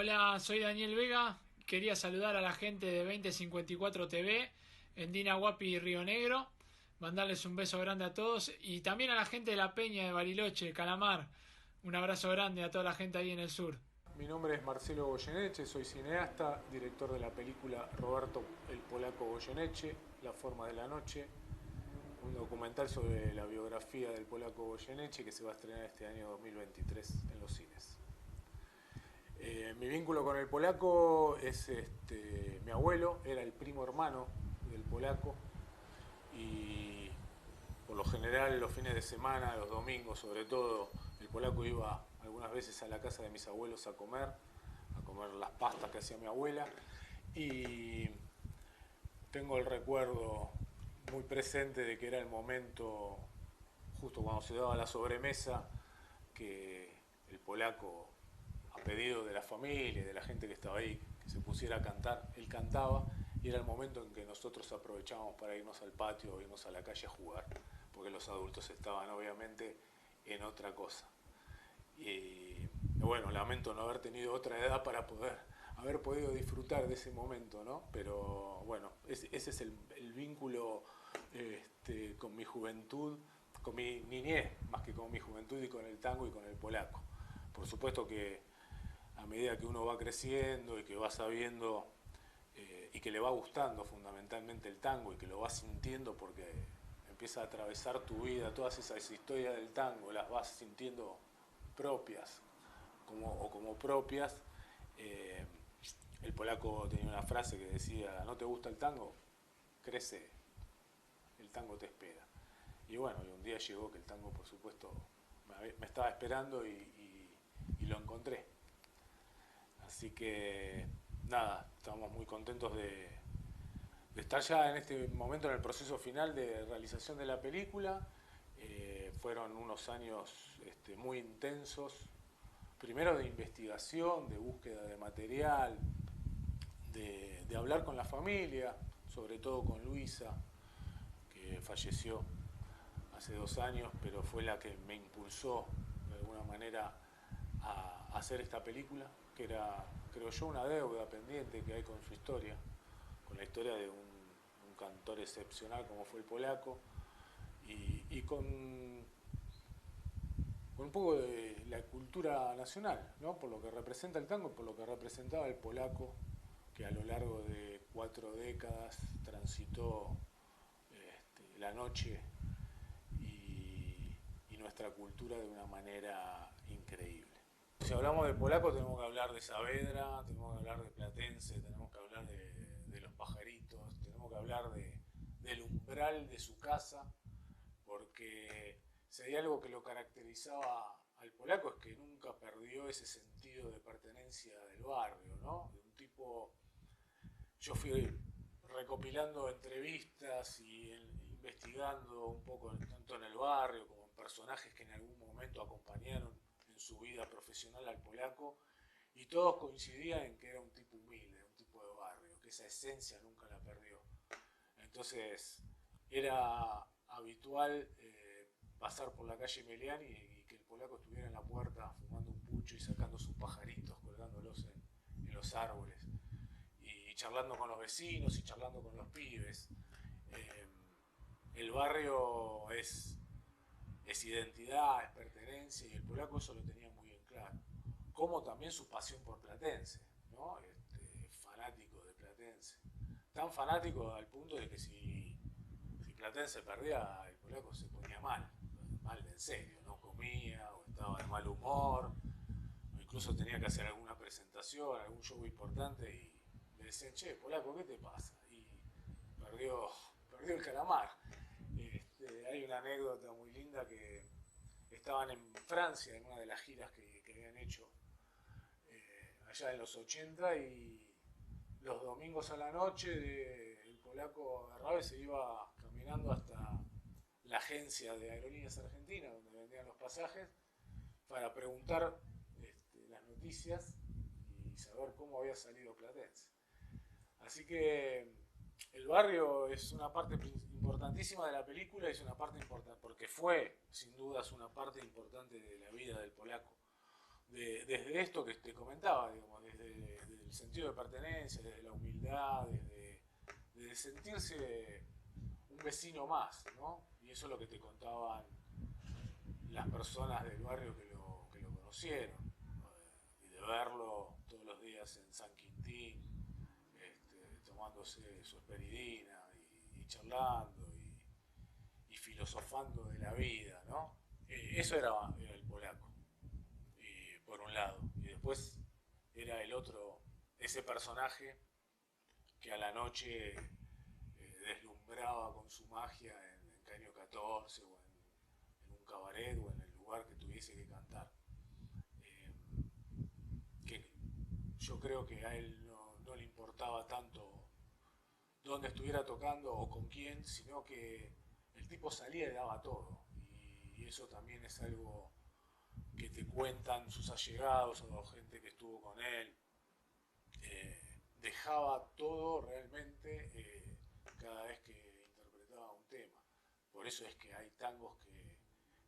Hola, soy Daniel Vega. Quería saludar a la gente de 2054 TV en Dina Guapi y Río Negro. Mandarles un beso grande a todos y también a la gente de La Peña de Bariloche, Calamar. Un abrazo grande a toda la gente ahí en el sur. Mi nombre es Marcelo Goyeneche, soy cineasta, director de la película Roberto el Polaco Goyeneche, La forma de la noche, un documental sobre la biografía del polaco Goyeneche que se va a estrenar este año 2023 en los cines. Mi vínculo con el polaco es mi abuelo, era el primo hermano del polaco y por lo general los fines de semana, los domingos sobre todo, el polaco iba algunas veces a la casa de mis abuelos a comer las pastas que hacía mi abuela y tengo el recuerdo muy presente de que era el momento justo cuando se daba la sobremesa que el polaco, a pedido de la familia y de la gente que estaba ahí, que se pusiera a cantar, él cantaba y era el momento en que nosotros aprovechábamos para irnos al patio o irnos a la calle a jugar, porque los adultos estaban obviamente en otra cosa. Y bueno, lamento no haber tenido otra edad para poder haber podido disfrutar de ese momento, ¿no? Pero bueno, ese es el vínculo con mi juventud, con mi niñez, más que con mi juventud y con el tango y con el polaco. Por supuesto que a medida que uno va creciendo y que va sabiendo y que le va gustando fundamentalmente el tango y que lo va sintiendo porque empieza a atravesar tu vida, todas esas historias del tango las vas sintiendo propias o como propias. Eh, el polaco tenía una frase que decía, ¿no te gusta el tango? Crece, el tango te espera. Y bueno, y un día llegó que el tango, por supuesto, me estaba esperando y lo encontré. Así que nada, estamos muy contentos de estar ya en este momento en el proceso final de realización de la película. Fueron unos años muy intensos, primero de investigación, de búsqueda de material, de hablar con la familia, sobre todo con Luisa, que falleció hace 2 años, pero fue la que me impulsó de alguna manera a hacer esta película, que era, creo yo, una deuda pendiente que hay con su historia, con la historia de un cantor excepcional como fue el polaco, y con un poco de la cultura nacional, ¿no? Por lo que representa el tango, por lo que representaba el polaco, que a lo largo de 4 décadas transitó la noche y nuestra cultura de una manera increíble. Si hablamos de polaco tenemos que hablar de Saavedra, tenemos que hablar de Platense, tenemos que hablar de los pajaritos, tenemos que hablar del umbral de su casa, porque si hay algo que lo caracterizaba al polaco es que nunca perdió ese sentido de pertenencia del barrio, ¿no? De un tipo, yo fui recopilando entrevistas y investigando un poco tanto en el barrio como en personajes que en algún momento acompañaron en su vida profesional al polaco y todos coincidían en que era un tipo humilde, un tipo de barrio, que esa esencia nunca la perdió. Entonces era habitual pasar por la calle Melián y que el polaco estuviera en la puerta fumando un pucho y sacando sus pajaritos, colgándolos en los árboles y charlando con los vecinos y charlando con los pibes. Eh, el barrio es identidad, es pertenencia y el polaco eso lo tenía muy en claro. Como también su pasión por Platense, ¿no? Fanático de Platense. Tan fanático al punto de que si Platense perdía, el polaco se ponía mal, mal de en serio, no comía o estaba de mal humor, o incluso tenía que hacer alguna presentación, algún show importante y le decían, che, polaco, ¿qué te pasa? Y perdió, perdió el calamar. Hay una anécdota muy linda que estaban en Francia en una de las giras que habían hecho allá en los 80 y los domingos a la noche el polaco agarraba y se iba caminando hasta la agencia de Aerolíneas Argentinas donde vendían los pasajes para preguntar las noticias y saber cómo había salido Platense. Así que el barrio es una parte importantísima de la película, es una parte importante, porque fue sin dudas una parte importante de la vida del polaco desde esto que te comentaba, digamos, desde el sentido de pertenencia, desde la humildad, desde sentirse un vecino más, ¿no? Y eso es lo que te contaban las personas del barrio que lo conocieron, ¿no? Y de verlo todos los días en San Quintín, tomándose su esperidina y charlando y filosofando de la vida, ¿no? Eso era el polaco, por un lado. Y después era el otro, ese personaje que a la noche deslumbraba con su magia en Caño 14 o en un cabaret o en el lugar que tuviese que cantar. Eh, que yo creo que a él no le importaba tanto dónde estuviera tocando o con quién, sino que el tipo salía y daba todo. Y eso también es algo que te cuentan sus allegados o gente que estuvo con él. Dejaba todo realmente cada vez que interpretaba un tema. Por eso es que hay tangos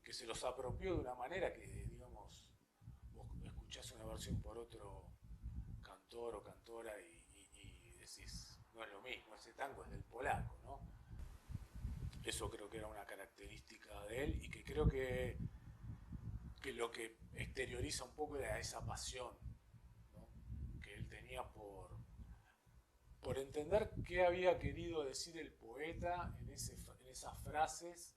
que se los apropió de una manera que, digamos, vos escuchás una versión por otro cantor o cantora y decís, no es lo mismo, ese tango es del polaco, ¿no? Eso creo que era una característica de él y que creo que lo que exterioriza un poco era esa pasión, ¿no? Que él tenía por entender qué había querido decir el poeta en esas frases,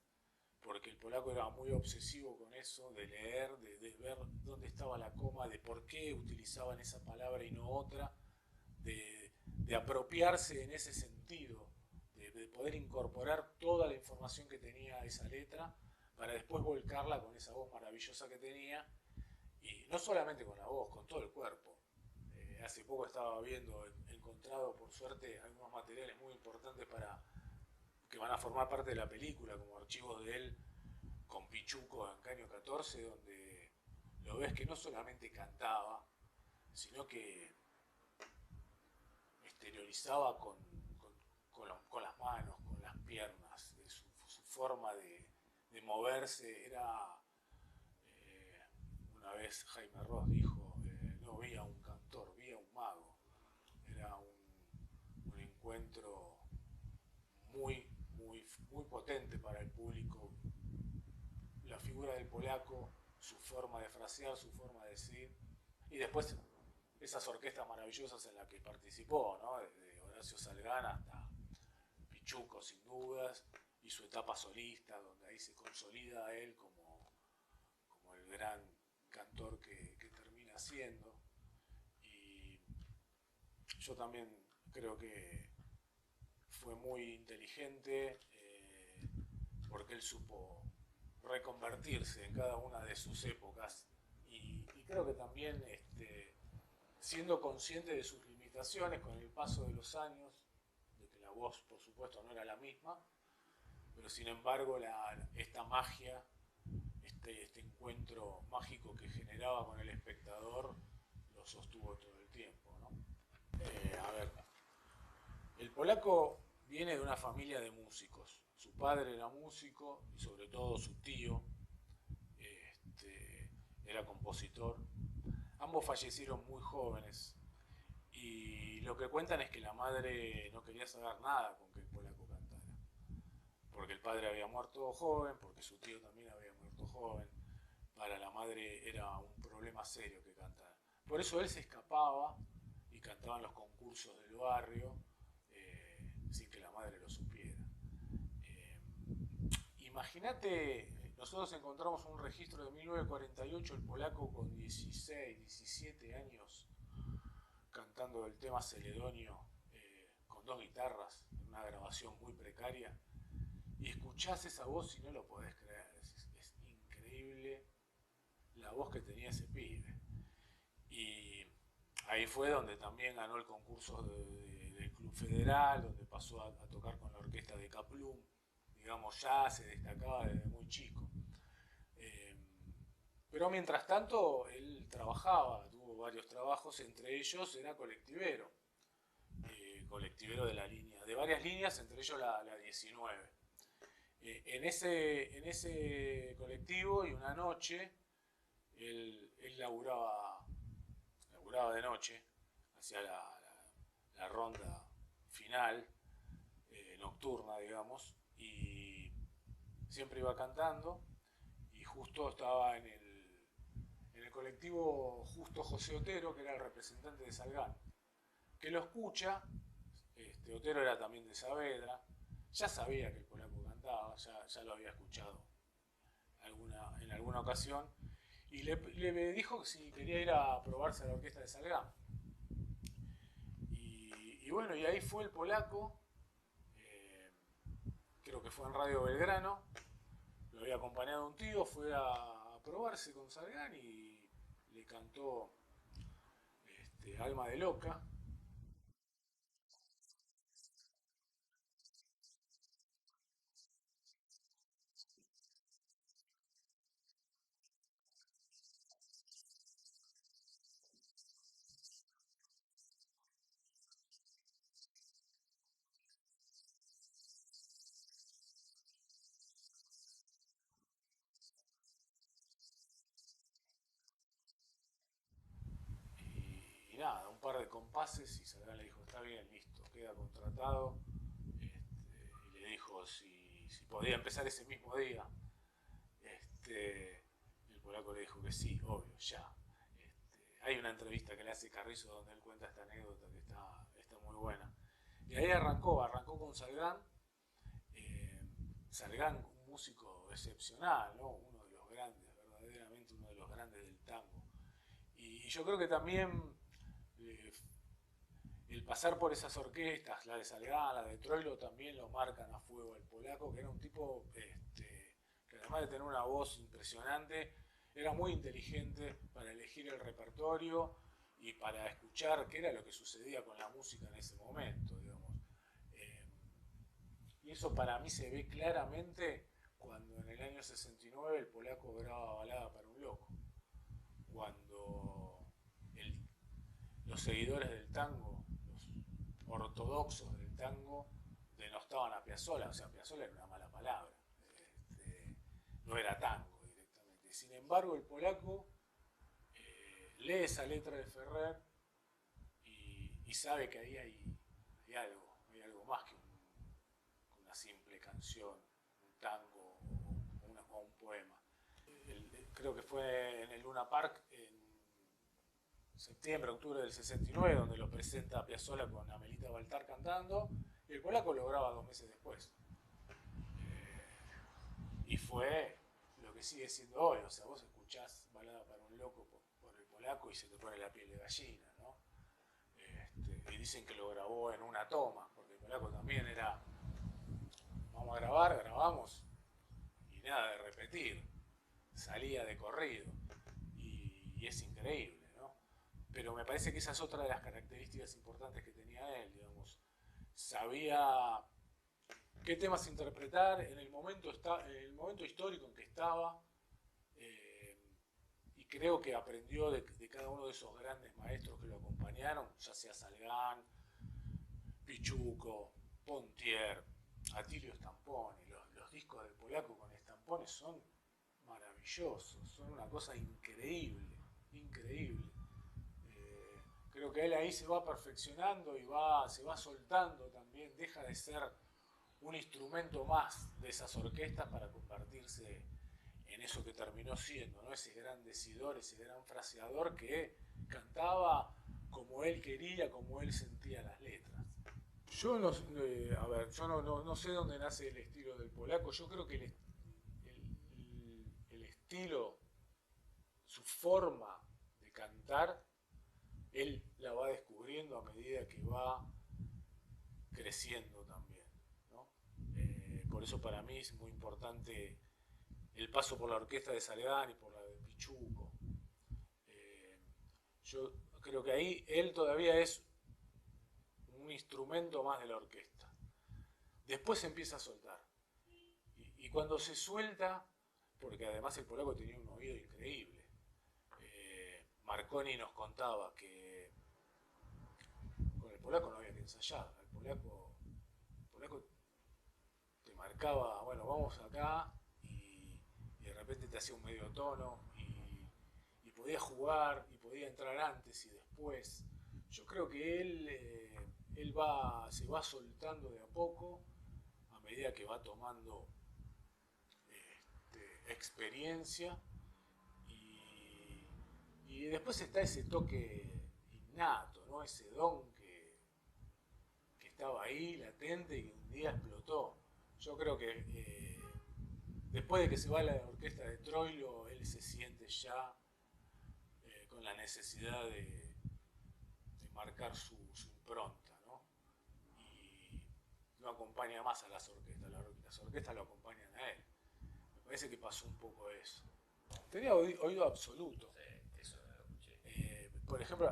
porque el polaco era muy obsesivo con eso, de leer, de ver dónde estaba la coma, de por qué utilizaban esa palabra y no otra, de apropiarse en ese sentido, de poder incorporar toda la información que tenía esa letra para después volcarla con esa voz maravillosa que tenía, y no solamente con la voz, con todo el cuerpo. Hace poco estaba viendo, encontrado por suerte algunos materiales muy importantes para que van a formar parte de la película, como archivos de él con Pichuco en Caño 14, donde lo ves que no solamente cantaba, sino que exteriorizaba con las manos, con las piernas, su forma de moverse. Era, una vez Jaime Ross dijo, no vi a un cantor, vi a un mago. Era un encuentro muy potente para el público. La figura del polaco, su forma de frasear, su forma de decir, y después esas orquestas maravillosas en las que participó, ¿no? Desde Horacio Salgán hasta Pichuco, sin dudas, y su etapa solista, donde ahí se consolida él como el gran cantor que termina siendo. Y yo también creo que fue muy inteligente, porque él supo reconvertirse en cada una de sus épocas y creo que también siendo consciente de sus limitaciones con el paso de los años, de que la voz por supuesto no era la misma, pero sin embargo esta magia, este encuentro mágico que generaba con el espectador, lo sostuvo todo el tiempo, ¿no? A ver, el polaco viene de una familia de músicos. Su padre era músico y sobre todo su tío era compositor. Ambos fallecieron muy jóvenes y lo que cuentan es que la madre no quería saber nada con que el polaco cantara. Porque el padre había muerto joven, porque su tío también había muerto joven. Para la madre era un problema serio que cantara. Por eso él se escapaba y cantaba en los concursos del barrio, sin que la madre lo supiera. Imagínate, nosotros encontramos un registro de 1948, el polaco con 16, 17 años, cantando el tema Celedonio, con dos guitarras, en una grabación muy precaria, y escuchás esa voz y no lo podés creer, es increíble la voz que tenía ese pibe. Y ahí fue donde también ganó el concurso del Club Federal, donde pasó a tocar con la orquesta de Kaplum, digamos, ya se destacaba desde muy chico. Pero mientras tanto él trabajaba, tuvo varios trabajos, entre ellos era colectivero, colectivero de varias líneas, entre ellos la 19. En ese colectivo y una noche Él laburaba de noche, hacía la ronda final, nocturna, digamos, y siempre iba cantando, y justo estaba en el colectivo Justo José Otero, que era el representante de Salgán, que lo escucha. Otero era también de Saavedra, ya sabía que el polaco cantaba, ya lo había escuchado en alguna ocasión, y le dijo que si quería ir a probarse a la orquesta de Salgán. Y bueno, y ahí fue el polaco, eh, creo que fue en Radio Belgrano, lo había acompañado un tío, fue a probarse con Salgán y le cantó Alma de Loca. Y nada, un par de compases y Salgán le dijo, está bien, listo, queda contratado. Y le dijo si podía empezar ese mismo día. El polaco le dijo que sí, obvio, ya. Hay una entrevista que le hace Carrizo donde él cuenta esta anécdota que está muy buena. Y ahí arrancó con Salgán. eh, Salgán, un músico excepcional, ¿no? Uno de los grandes, verdaderamente uno de los grandes del tango. Y yo creo que también eh, el pasar por esas orquestas, la de Salgán, la de Troilo, también lo marcan a fuego el polaco, que era un tipo que además de tener una voz impresionante, era muy inteligente para elegir el repertorio y para escuchar qué era lo que sucedía con la música en ese momento, digamos. Eh, y eso para mí se ve claramente cuando en el año 69 el polaco graba Balada para un loco, cuando el los seguidores del tango, los ortodoxos del tango, denostaban a Piazzolla. O sea, Piazzolla era una mala palabra, no era tango directamente. Sin embargo, el polaco lee esa letra de Ferrer y sabe que ahí hay algo más que una simple canción, un tango o un poema. Creo que fue en el Luna Park en septiembre, octubre del 69, donde lo presenta Piazzolla con Amelita Baltar cantando, y el polaco lo graba 2 meses después. Y fue lo que sigue siendo hoy, o sea, vos escuchás Balada para un loco por el polaco y se te pone la piel de gallina, ¿no? Y dicen que lo grabó en una toma, porque el polaco también era, vamos a grabar, grabamos, y nada de repetir, salía de corrido, y es increíble, ¿no? Pero me parece que esa es otra de las características importantes que tenía él, digamos. Sabía qué temas interpretar en el momento histórico en que estaba, eh, y creo que aprendió de cada uno de esos grandes maestros que lo acompañaron, ya sea Salgán, Pichuco, Pontier, Atilio Stamponi. Los discos del polaco con Stamponi son maravillosos, son una cosa increíble, increíble. Creo que él ahí se va perfeccionando y se va soltando también, deja de ser un instrumento más de esas orquestas para convertirse en eso que terminó siendo, ¿no? Ese gran decidor, ese gran fraseador que cantaba como él quería, como él sentía las letras. Yo no, a ver, yo no sé dónde nace el estilo del polaco. Yo creo que el estilo, su forma de cantar, él la va descubriendo a medida que va creciendo también, ¿no? Por eso para mí es muy importante el paso por la orquesta de Salgán y por la de Pichuco. Eh, yo creo que ahí él todavía es un instrumento más de la orquesta. Después se empieza a soltar. Y cuando se suelta, porque además el polaco tenía un oído increíble. Marconi nos contaba que con el polaco no había que ensayar. El polaco te marcaba, bueno, vamos acá, y de repente te hacía un medio tono, podía jugar y podía entrar antes y después. Yo creo que se va soltando de a poco a medida que va tomando experiencia y después está ese toque innato, ¿no? Ese don que estaba ahí latente y que un día explotó. Yo creo que después de que se va a la orquesta de Troilo, él se siente ya con la necesidad de marcar su impronta, ¿no? Y no acompaña más a las orquestas, las orquestas lo acompañan a él. Me parece que pasó un poco eso. Tenía oído absoluto. Sí, eso lo escuché. Por ejemplo,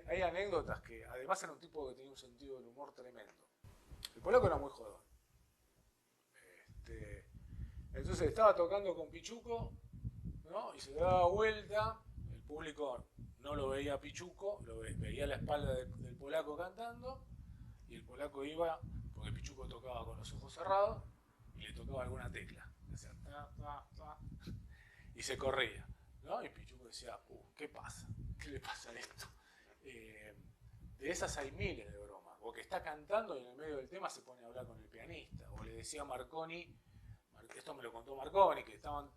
hay anécdotas que además era un tipo que tenía un sentido del humor tremendo. El polaco era muy jodón. Entonces estaba tocando con Pichuco, ¿no? Y se daba vuelta, el público no lo veía a Pichuco, veía la espalda del polaco cantando, y el polaco iba, porque Pichuco tocaba con los ojos cerrados, y le tocaba alguna tecla. Decía, ta, ta, ta, y se corría, ¿no? Y Pichuco decía, ¿qué pasa? ¿Qué le pasa a esto? De esas hay miles de bromas. O que está cantando y en el medio del tema se pone a hablar con el pianista. O le decía a Marconi, esto me lo contó Marconi, que estaban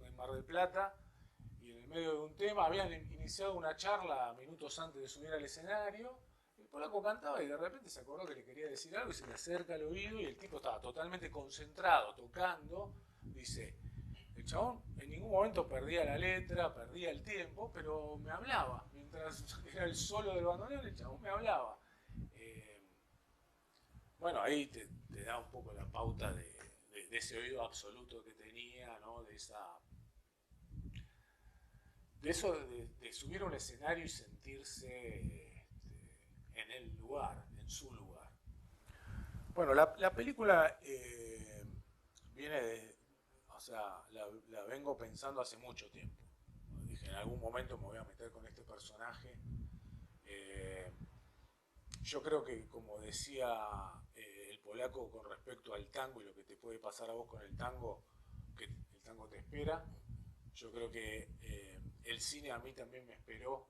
en Mar del Plata y en el medio de un tema habían iniciado una charla minutos antes de subir al escenario. El polaco cantaba y de repente se acordó que le quería decir algo y se le acerca al oído y el tipo estaba totalmente concentrado, tocando. Dice, el chabón en ningún momento perdía la letra, perdía el tiempo, pero me hablaba. Mientras era el solo del bandoneón, el chabón me hablaba. Bueno, ahí te da un poco la pauta de ese oído absoluto que tenía, ¿no? De eso de subir a un escenario y sentirse en el lugar, en su lugar. Bueno, la película viene de, o sea, la vengo pensando hace mucho tiempo. Dije, en algún momento me voy a meter con este personaje. Yo creo que, como decía el polaco con respecto al tango y lo que te puede pasar a vos con el tango, que el tango te espera, yo creo que el cine a mí también me esperó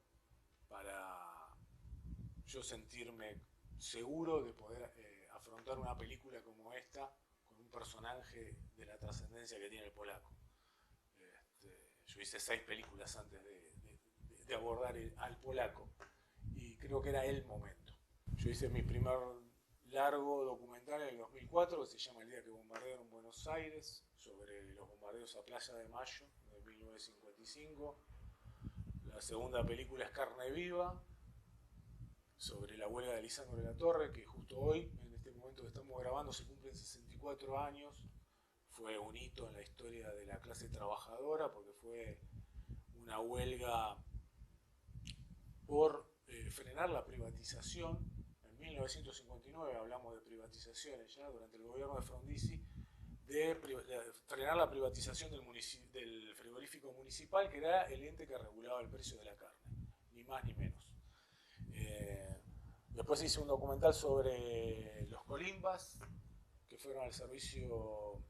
para yo sentirme seguro de poder afrontar una película como esta con un personaje de la trascendencia que tiene el polaco. Yo hice 6 películas antes de abordar al polaco y creo que era el momento. Yo hice mi primer largo documental en el 2004 que se llama El día que bombardearon Buenos Aires, sobre los bombardeos a Playa de Mayo de 1955. La segunda película es Carne Viva, sobre la huelga de Lisandro de la Torre, que justo hoy, en este momento que estamos grabando, se cumplen 64 años. Fue un hito en la historia de la clase trabajadora porque fue una huelga por frenar la privatización. En 1959 hablamos de privatizaciones ya durante el gobierno de Frondizi, de frenar la privatización del frigorífico municipal, que era el ente que regulaba el precio de la carne, ni más ni menos. Después hice un documental sobre los colimbas, que fueron al servicio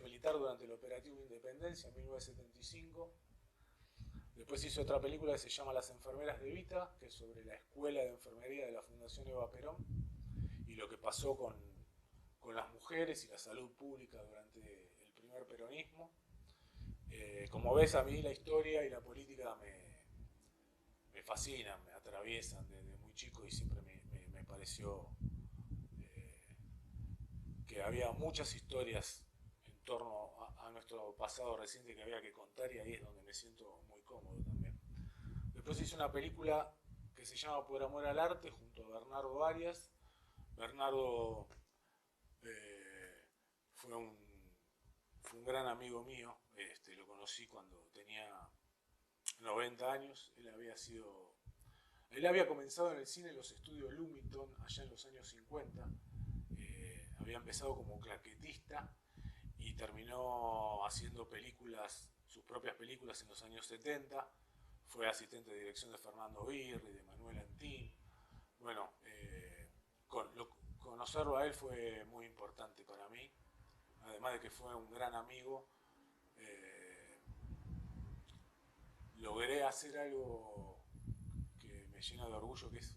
militar durante el operativo Independencia en 1975. Después hice otra película que se llama Las enfermeras de Evita, que es sobre la escuela de enfermería de la Fundación Eva Perón y lo que pasó con las mujeres y la salud pública durante el primer peronismo. Como ves, a mí la historia y la política me fascinan, me atraviesan desde muy chico y siempre me pareció que había muchas historias en torno a nuestro pasado reciente que había que contar y ahí es donde me siento muy cómodo también. Después hice una película que se llama Por amor al arte junto a Bernardo Arias. Bernardo fue un gran amigo mío, lo conocí cuando tenía 90 años, él había comenzado en el cine en los estudios Lumiton allá en los años 50, había empezado como claquetista y terminó haciendo sus propias películas en los años 70, fue asistente de dirección de Fernando Birri, de Manuel Antín. Bueno, conocerlo a él fue muy importante para mí, además de que fue un gran amigo. Logré hacer algo que me llena de orgullo, que es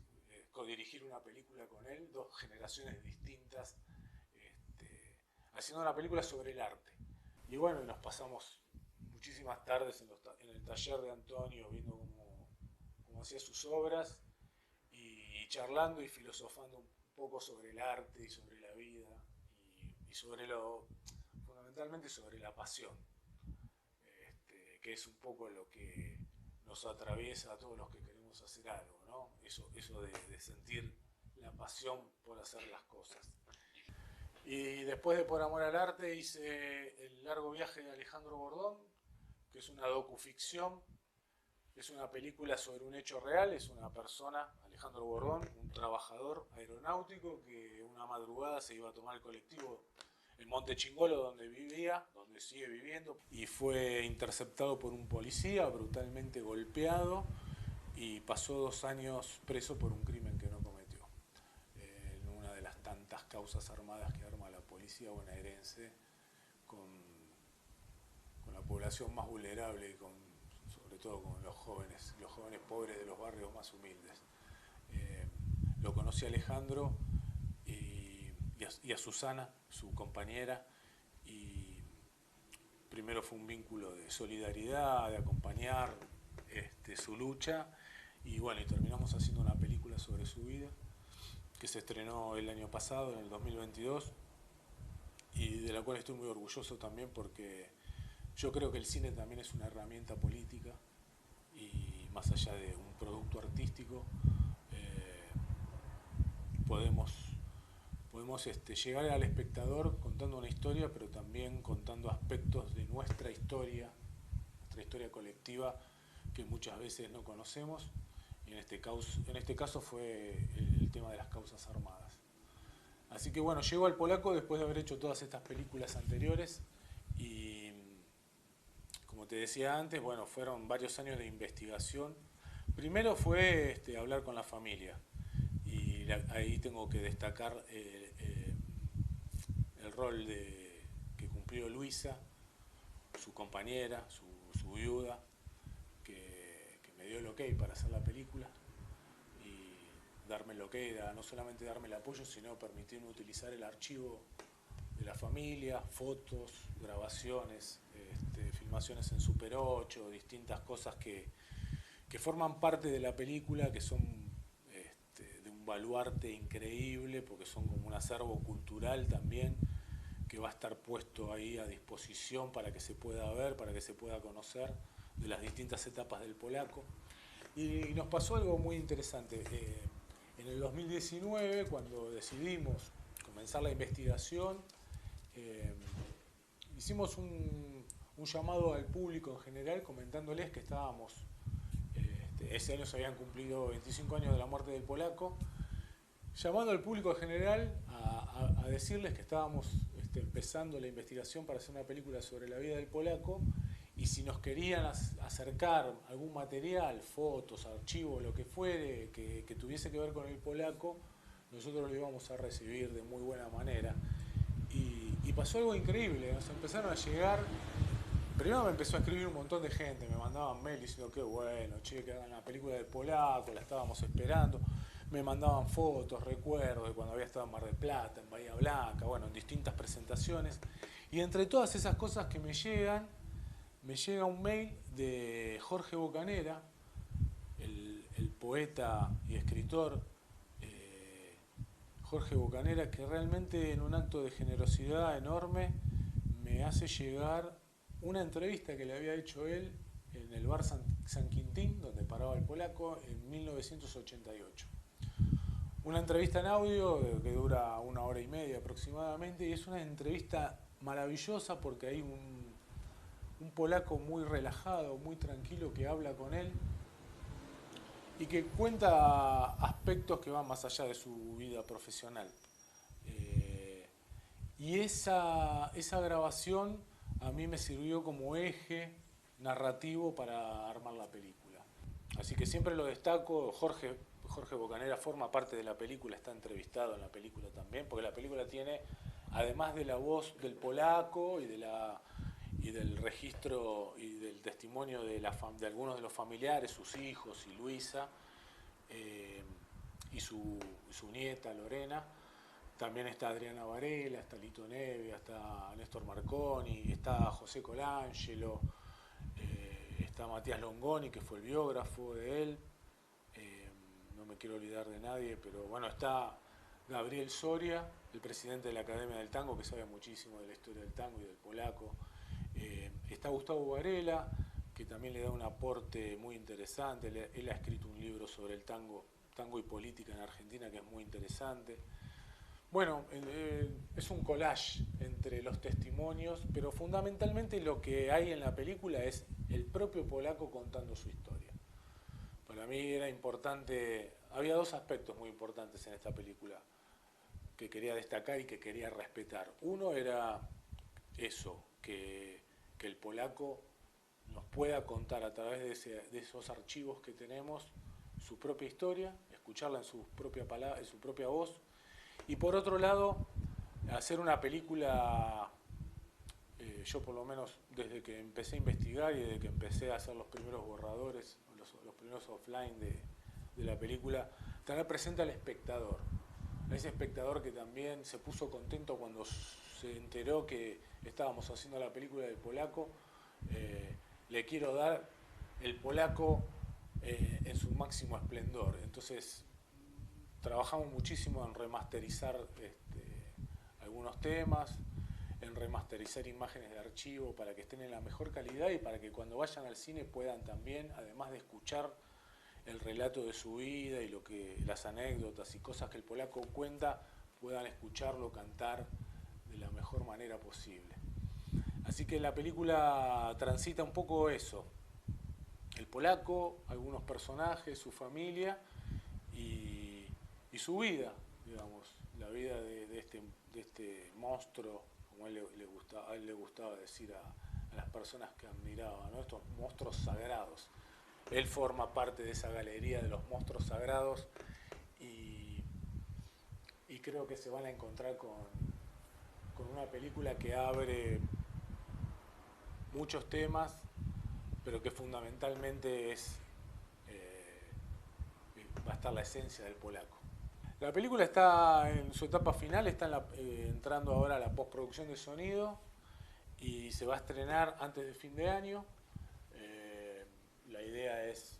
codirigir una película con él, dos generaciones distintas, haciendo una película sobre el arte. Y bueno, nos pasamos muchísimas tardes en el taller de Antonio viendo cómo hacía sus obras y charlando y filosofando un poco sobre el arte y sobre la vida y sobre fundamentalmente sobre la pasión, que es un poco lo que nos atraviesa a todos los que queremos hacer algo, ¿no? Eso de sentir la pasión por hacer las cosas. Y después de Por Amor al Arte hice El largo viaje de Alejandro Bordón, que es una docuficción, es una película sobre un hecho real, es una persona, Alejandro Bordón, un trabajador aeronáutico que una madrugada se iba a tomar el colectivo en Monte Chingolo, donde vivía, donde sigue viviendo, y fue interceptado por un policía, brutalmente golpeado, y pasó 2 años preso por un crimen que no cometió. En una de las tantas causas armadas que arma la policía bonaerense con la población más vulnerable y sobre todo con los jóvenes pobres de los barrios más humildes. Lo conocí a Alejandro y a Susana, su compañera, y primero fue un vínculo de solidaridad, de acompañar su lucha, y bueno, y terminamos haciendo una película sobre su vida, que se estrenó el año pasado, en el 2022, y de la cual estoy muy orgulloso también porque yo creo que el cine también es una herramienta política, y más allá de un producto artístico, podemos llegar al espectador contando una historia, pero también contando aspectos de nuestra historia colectiva que muchas veces no conocemos, y en este caso fue el tema de las causas armadas. Así que bueno, llego al Polaco después de haber hecho todas estas películas anteriores, y como te decía antes, bueno, fueron varios años de investigación. Primero fue hablar con la familia, y ahí tengo que destacar el rol que cumplió Luisa, su compañera, su viuda, que me dio el ok para hacer la película, y darme el ok, no solamente darme el apoyo, sino permitirme utilizar el archivo de la familia, fotos, grabaciones, filmaciones en Super 8, distintas cosas que forman parte de la película, que son de un baluarte increíble, porque son como un acervo cultural también, que va a estar puesto ahí a disposición para que se pueda ver, para que se pueda conocer de las distintas etapas del polaco. Y nos pasó algo muy interesante. En el 2019, cuando decidimos comenzar la investigación, hicimos un llamado al público en general, comentándoles que estábamos, ese año se habían cumplido 25 años de la muerte del polaco, llamando al público en general a decirles que estábamos empezando la investigación para hacer una película sobre la vida del polaco, y si nos querían acercar algún material, fotos, archivos, lo que fuere, que tuviese que ver con el polaco, nosotros lo íbamos a recibir de muy buena manera. Y pasó algo increíble, nos empezaron a llegar. Primero me empezó a escribir un montón de gente, me mandaban mail diciendo que bueno, che, que hagan la película del polaco, la estábamos esperando. Me mandaban fotos, recuerdos de cuando había estado en Mar del Plata, en Bahía Blanca, bueno, en distintas presentaciones. Y entre todas esas cosas que me llega un mail de Jorge Bocanera, el poeta y escritor Jorge Bocanera, que realmente en un acto de generosidad enorme me hace llegar una entrevista que le había hecho él en el bar San Quintín, donde paraba el polaco, en 1988. Una entrevista en audio que dura 1 hora y media aproximadamente, y es una entrevista maravillosa porque hay un polaco muy relajado, muy tranquilo, que habla con él y que cuenta aspectos que van más allá de su vida profesional. Y esa grabación a mí me sirvió como eje narrativo para armar la película. Así que siempre lo destaco. Jorge Bocanera forma parte de la película, está entrevistado en la película también, porque la película tiene, además de la voz del polaco y y del registro y del testimonio de algunos de los familiares, sus hijos y Luisa, y su nieta Lorena. También está Adriana Varela, está Lito Nevia, está Néstor Marconi, está José Colangelo, está Matías Longoni, que fue el biógrafo de él. No me quiero olvidar de nadie, pero bueno, está Gabriel Soria, el presidente de la Academia del Tango, que sabe muchísimo de la historia del tango y del polaco. Está Gustavo Varela, que también le da un aporte muy interesante. Él ha escrito un libro sobre el tango y política en Argentina, que es muy interesante. Bueno, es un collage entre los testimonios, pero fundamentalmente lo que hay en la película es el propio polaco contando su historia. Para mí era importante, había dos aspectos muy importantes en esta película que quería destacar y que quería respetar. Uno era eso, que el polaco nos pueda contar a través de esos archivos que tenemos su propia historia, escucharla en su propia palabra, en su propia voz, y por otro lado hacer una película, yo por lo menos desde que empecé a investigar y desde que empecé a hacer los primeros borradores, los primeros offline de la película, tener presente al espectador, a ese espectador que también se puso contento cuando se enteró que estábamos haciendo la película del polaco. Le quiero dar el polaco en su máximo esplendor. Entonces trabajamos muchísimo en remasterizar algunos temas, en remasterizar imágenes de archivo para que estén en la mejor calidad y para que cuando vayan al cine puedan también, además de escuchar el relato de su vida y las anécdotas y cosas que el polaco cuenta, puedan escucharlo cantar de la mejor manera posible. Así que la película transita un poco eso, el polaco, algunos personajes, su familia y su vida, digamos, la vida de este monstruo, como a él le gustaba decir a las personas que admiraba, ¿no? Estos monstruos sagrados. Él forma parte de esa galería de los monstruos sagrados y creo que se van a encontrar con una película que abre muchos temas, pero que fundamentalmente va a estar la esencia del polaco. La película está en su etapa final, está entrando ahora a la postproducción de sonido y se va a estrenar antes de fin de año. La idea es,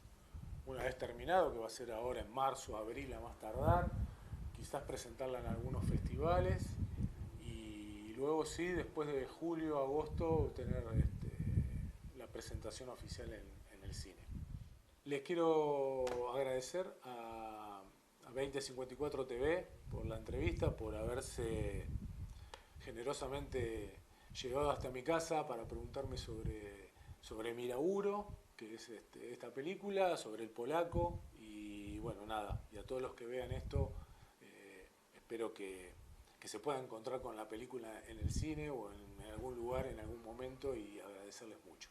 una vez terminado, que va a ser ahora en marzo, abril a más tardar, quizás presentarla en algunos festivales y luego sí, después de julio, agosto, tener la presentación oficial en el cine. Les quiero agradecer a 2054 TV por la entrevista, por haberse generosamente llegado hasta mi casa para preguntarme sobre mi laburo, que es esta película, sobre el polaco, y bueno, nada, y a todos los que vean esto, espero que se puedan encontrar con la película en el cine o en algún lugar, en algún momento, y agradecerles mucho.